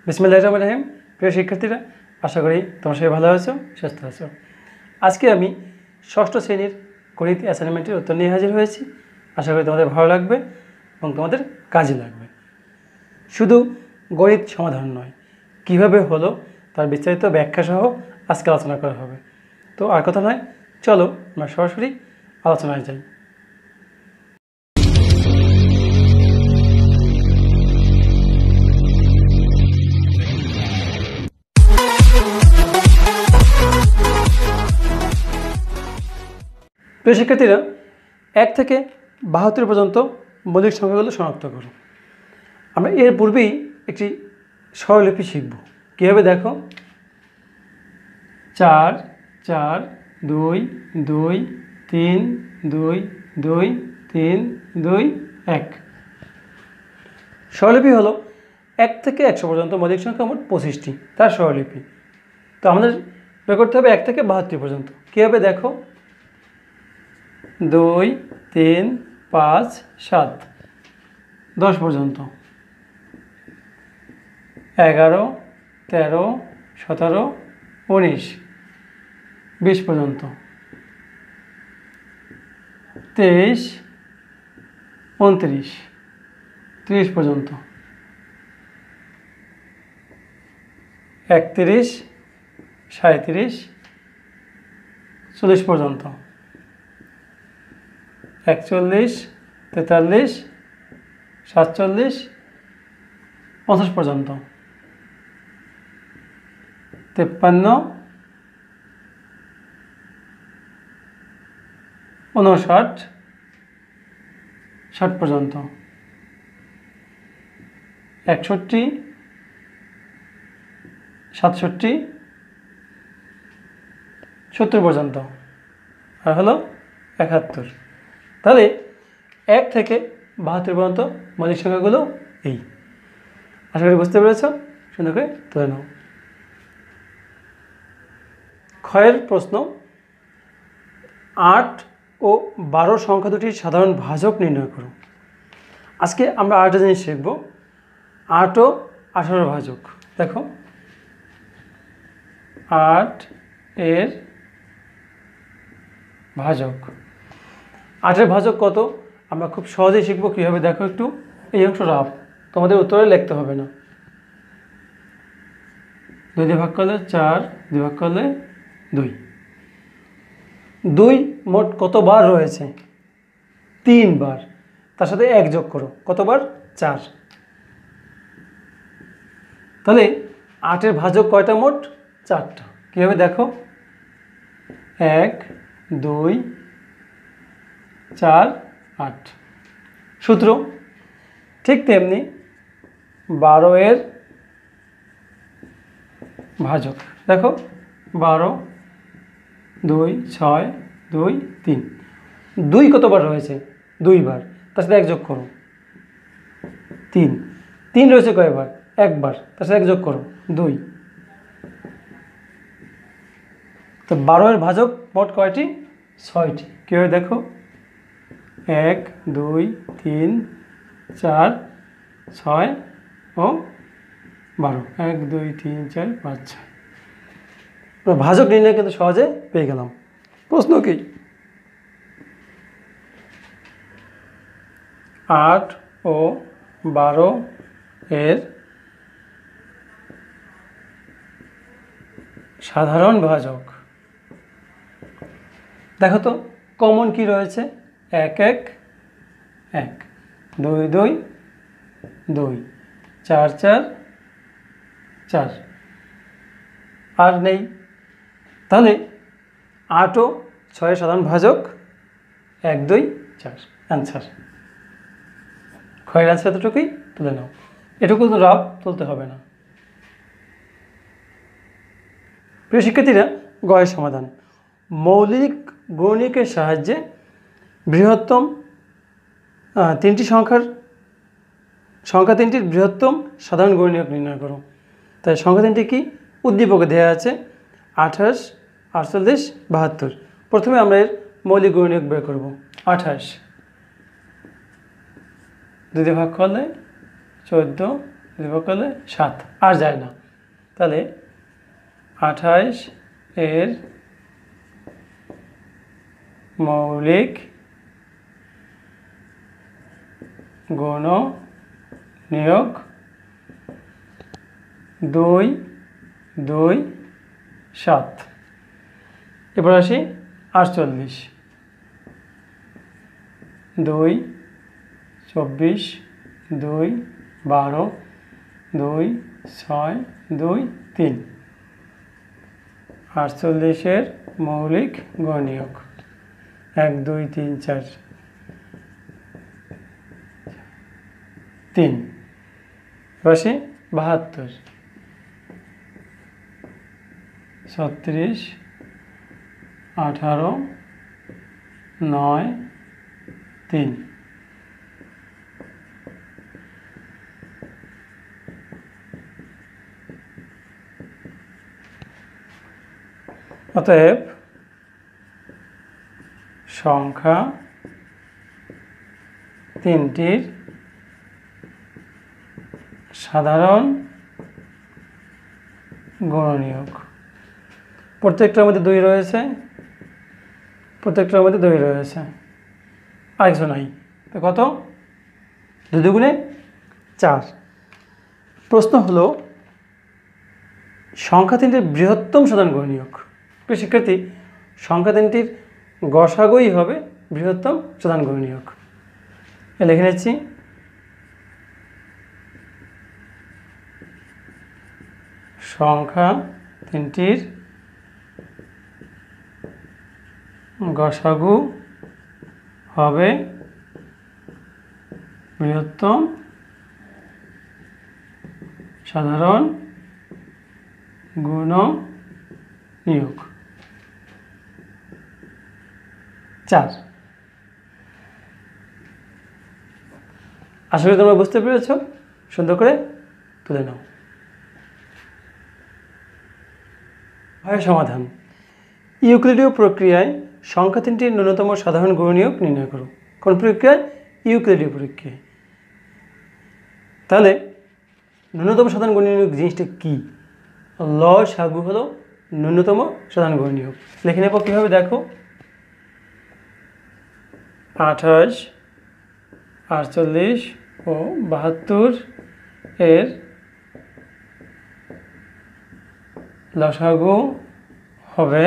বিসমিল্লাহির রহমানির রহিম। প্রিয় শিক্ষার্থীরা, আশা করি তোমরা সবাই ভালো আছো, সুস্থ আছো। আজকে আমি ষষ্ঠ শ্রেণীর গণিত অ্যাসাইনমেন্টের উত্তর নিয়ে হাজির হয়েছি। আশা করি তোমাদের ভালো লাগবে এবং তোমাদের কাজে লাগবে। শুধু গণিত সমাধান নয়, কিভাবে হলো তার বিস্তারিত ব্যাখ্যা সহ আজকে আলোচনা করা হবে। তো আর কথা নয়, চলো আমরা সরাসরি আলোচনায় যাই। প্রিয় শিক্ষার্থীরা, 1 থেকে 72 পর্যন্ত মৌলিক সংখ্যাগুলো শনাক্ত করো। আমরা এর পূর্বেই একটি স্বরলিপি শিখব। কীভাবে দেখো, 4 4 2 2 3 2 2 3 2 1। স্বরলিপি হলো 1 থেকে 100 পর্যন্ত মৌলিক সংখ্যা মোট 25টি, তার স্বরলিপি। তো আমাদের বের করতে হবে 1 থেকে 72 পর্যন্ত। কীভাবে দেখো, 2 3 5 7 10 পর্যন্ত, 11 13 17 19 20 পর্যন্ত, 23 29 30 পর্যন্ত, 31 37 40 পর্যন্ত, 41 43 47 50 পর্যন্ত, 53 59 60 পর্যন্ত, 61 67 70 পর্যন্ত, আর হলো 71। তাহলে 1 থেকে 72 পর্যন্ত মৌলিক সংখ্যাগুলো এই। আশা করি বুঝতে পেরেছ, সুন্দর করে তুলে নাও। ক্ষয়ের প্রশ্ন, 8 ও 12 সংখ্যা দুটির সাধারণ ভাজক নির্ণয় করো। আজকে আমরা আরেকটা জিনিস শিখব, 8 ও 18 ভাজক। দেখো, 8 এর ভাজক, 8 এর ভাজক কত আমরা খুব সহজেই শিখবো। কীভাবে দেখো একটু, এই অংশ রাফ, তোমাদের উত্তরে লিখতে হবে না। 2 দিয়ে ভাগ করলে 4, 2 ভাগ করলে 2। 2 মোট কতবার রয়েছে? 3 বার। তার সাথে 1 যোগ করো, কতবার? 4। তাহলে 8 এর ভাজক কয়টা মোট? 4টা। কীভাবে দেখো, 1 2 4 8। সূত্র ঠিক তেমনি 12 এর ভাজক। দেখো, 12 2 6 2 3। 2 কতবার রয়েছে? 2 বার। তার সাথে 1 যোগ করো, 3। 3 রয়েছে কয়বার? 1 বার। তার সাথে 1 যোগ করো, 2। তো 12 এর ভাজক মোট কয়টি? 6টি। কীভাবে দেখো, 1 2 3 4 6 ও 12। 1 2 3 4 5 6। ভাজক নির্ণয় কিন্তু সহজে পেয়ে গেলাম। প্রশ্ন কি, 8 ও 12 এর সাধারণ ভাজক। দেখো তো কমন কি রয়েছে? 1 1 1, 2 2 2, 4 4 4, আর নেই। তাহলে 8 ও 6 সাধারণ ভাজক 1 2 4। অ্যান্সার। ক্ষয়ের অ্যান্সার এতটুকুই, তুলে নাও। এটুকু তো রাফ তুলতে হবে না। প্রিয় শিক্ষার্থীরা, গয়ের সমাধান। মৌলিক গুণিকের সাহায্যে বৃহত্তম সংখ্যা তিনটির বৃহত্তম সাধারণ গুণিতক নির্ণয় করো। তাই সংখ্যা তিনটি কি? উদ্দীপকে দেওয়া আছে 28 48 72। প্রথমে আমরা এর মৌলিক গুণিতক বের করব। 28 2 দিয়ে ভাগ করলে 14, বিভক্ত করলে 7 আর যায় না। তাহলে 28 এর মৌলিক গুণনীয়ক 2 2 7। এবার আসি 48, 2 24, 2 12, 2 6, 2 3। 48 মৌলিক গুণনীয়ক 1 2 3 4 3। এবার আসি 72, 36, 18, 9 3। অতএব সংখ্যা তিনটির সাধারণ গুণনীয়ক। প্রত্যেকটার মধ্যে 2 রয়েছে, প্রত্যেকটার মধ্যে 2 রয়েছে, আর কিছু নাই। তো কত? 2 দুগুণে 4। প্রশ্ন হলো সংখ্যা তিনটির বৃহত্তম সাধারণ গুণনীয়ক। প্রিয় শিক্ষার্থী, সংখ্যা তিনটির গসাগুই হবে বৃহত্তম সাধারণ গুণনীয়ক। লিখে নিচ্ছি, সংখ্যা তিনটির গসাগু হবে বৃহত্তম সাধারণ গুণনীয়ক 4। আশা করি তোমরা বুঝতে পেরেছ। সুন্দর করে তুলে নাও। সমাধান। ইউক্লিডীয় প্রক্রিয়ায় সংখ্যা তিনটির ন্যূনতম সাধারণ গুণনীয়ক নির্ণয় করো। কোন প্রক্রিয়ায়? ইউক্লিডীয় প্রক্রিয়ায়। তাহলে ন্যূনতম সাধারণ গুণনীয়ক জিনিসটা কি? লসাগু হলো ন্যূনতম সাধারণ গুণনীয়ক। লিখে নেব কীভাবে, দেখো। 28, 48 ও 72 এর লসাগু হবে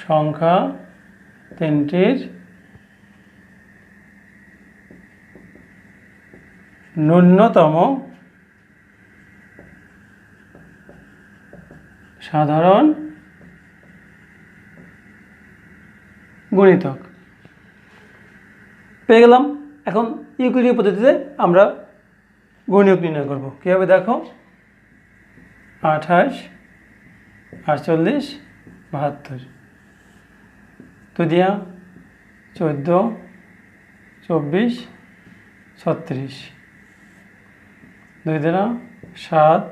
সংখ্যা তিনটির ন্যূনতম সাধারণ গুণিতক। পেয়ে গেলাম। এখন ইউক্লিডীয় পদ্ধতিতে আমরা গুণনীয়ক নির্ণয় করব। কীভাবে, দেখো। 28, 48, 72, 2 দিয়া 14, 24, 36, 2 দ্বারা 7,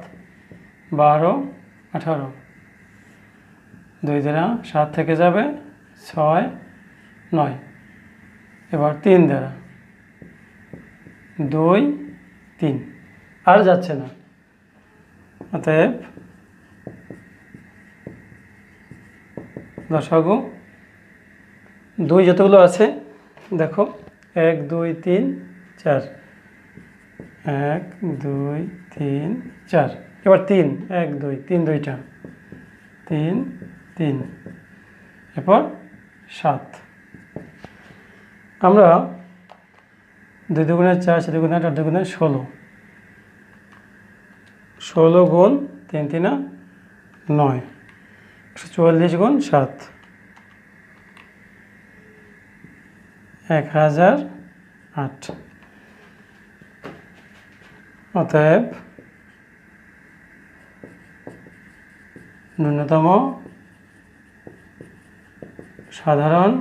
12, 18, 2 দ্বারা 7 থেকে যাবে 6, 9। এবার 3 দ্বারা 2, 3, আর যাচ্ছে না। অতএব লসাগু 2 যতগুলো আছে দেখো, 1 2 3 4, 1 2 3 4। এবার 3, 1 2 3 2টা, 3 3, এরপর 7। আমরা 2 দুগুণে 4, 4 দুগুণে 8, 8 দুগুণে 16, 16 গুণ 3 3 9, 144 গুণ 7, 1008। অতএব ন্যূনতম সাধারণ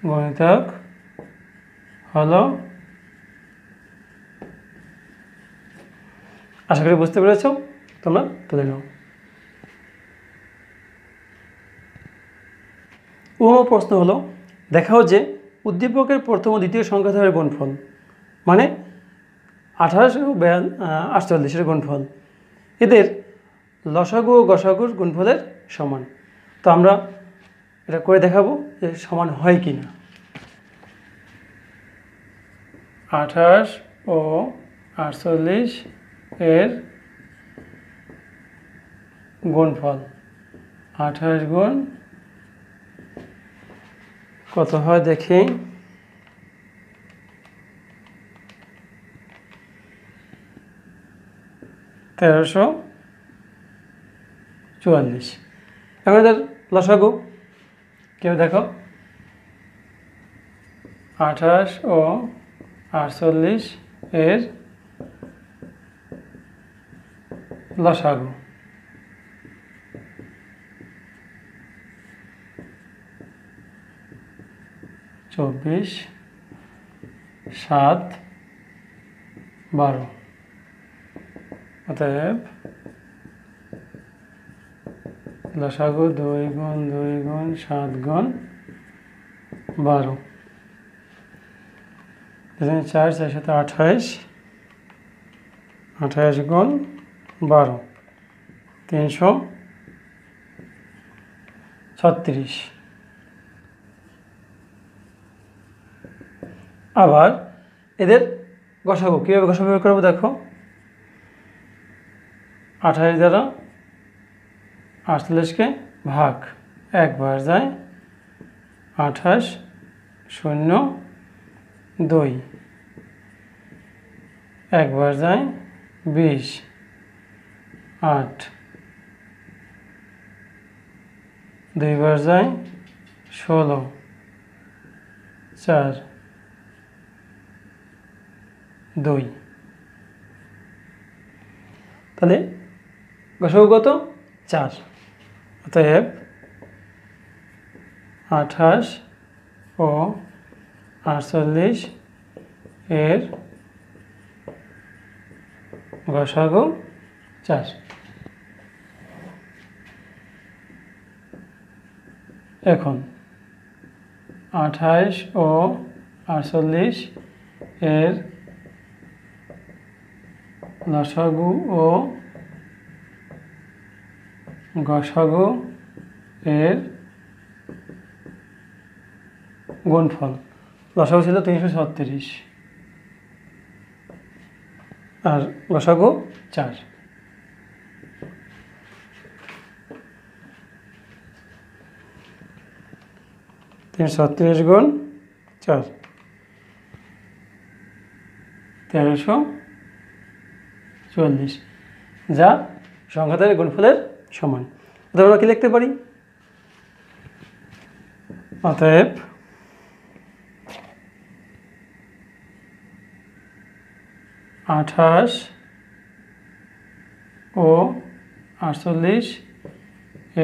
গুণিতক হলো, আশা করি বুঝতে পেরেছ। তোমরা তুলে নাও। প্রশ্ন হলো, দেখাও যে উদ্দীপকের প্রথম ও দ্বিতীয় সংখ্যাধারের গুণফল, মানে 28 ও 48 গুণফল এদের লসাগু ও গসাগুর গুণফলের সমান। তো আমরা এটা করে দেখাবো যে সমান হয় কি না। 28 ও 48 এর গুণফল, 28 গুণ কত হয় দেখি। 1344। এখন এদের লসাগু কেউ দেখো, 28 ও 48 এর লসাগু, চব্বিশ, 7, 12। অতএব লসাগু 2 গুণ 2 গুণ 7 গুণ 12, 4, 4 সাথে 28, 28 গুণ 12, 336। আবার এদের গসাগু কীভাবে গসাগু বের করবো দেখো। 28 দ্বারা 48কে ভাগ, একবার যায় 28, 0, 2, একবার যায় 20, 8, দুইবার যায় 16, 4, 2। তাহলে গসাগু কত? 4। অতএব 28 ও 48 এর গসাগু 4। এখন 28 ও 48 এর লসাগু ও গসাগু এর গুণফল। লসাগু ছিল 336 আর গসাগু 4। 336 গুণ 4, 1344, যা সংখ্যাধারের গুণফলের সমান। অতএব আমরা কি লিখতে পারি? অতএব 28 ও 48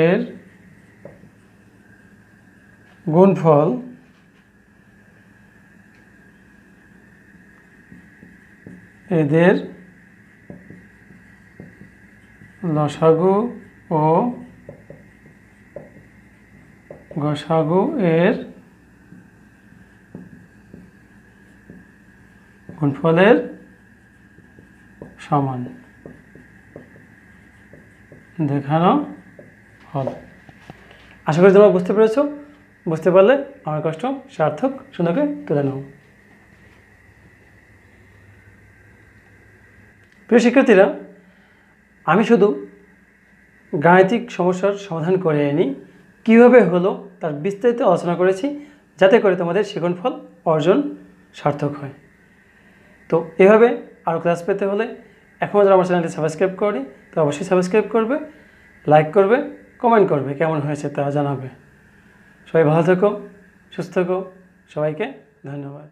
এর গুণফল এদের লসাগু ও গসাগু এর গুণফলের সমান দেখানো হল। আশা করি তোমরা বুঝতে পেরেছো। বুঝতে পারলে আমার কষ্ট সার্থক, সুন্দরকে তুলে নাও। প্রিয় শিক্ষার্থীরা, আমি শুধু গাণিতিক সমস্যার সমাধান করে আনি, কীভাবে হলো তার বিস্তারিত আলোচনা করেছি, যাতে করে তোমাদের শিক্ষণফল অর্জন সার্থক হয়। তো এভাবে আরও ক্লাস পেতে হলে এখন যারা আমার চ্যানেলটি সাবস্ক্রাইব করি, তো অবশ্যই সাবস্ক্রাইব করবে, লাইক করবে, কমেন্ট করবে, কেমন হয়েছে তা জানাবে। সবাই ভালো থেকো, সুস্থ থেকো, সবাইকে ধন্যবাদ।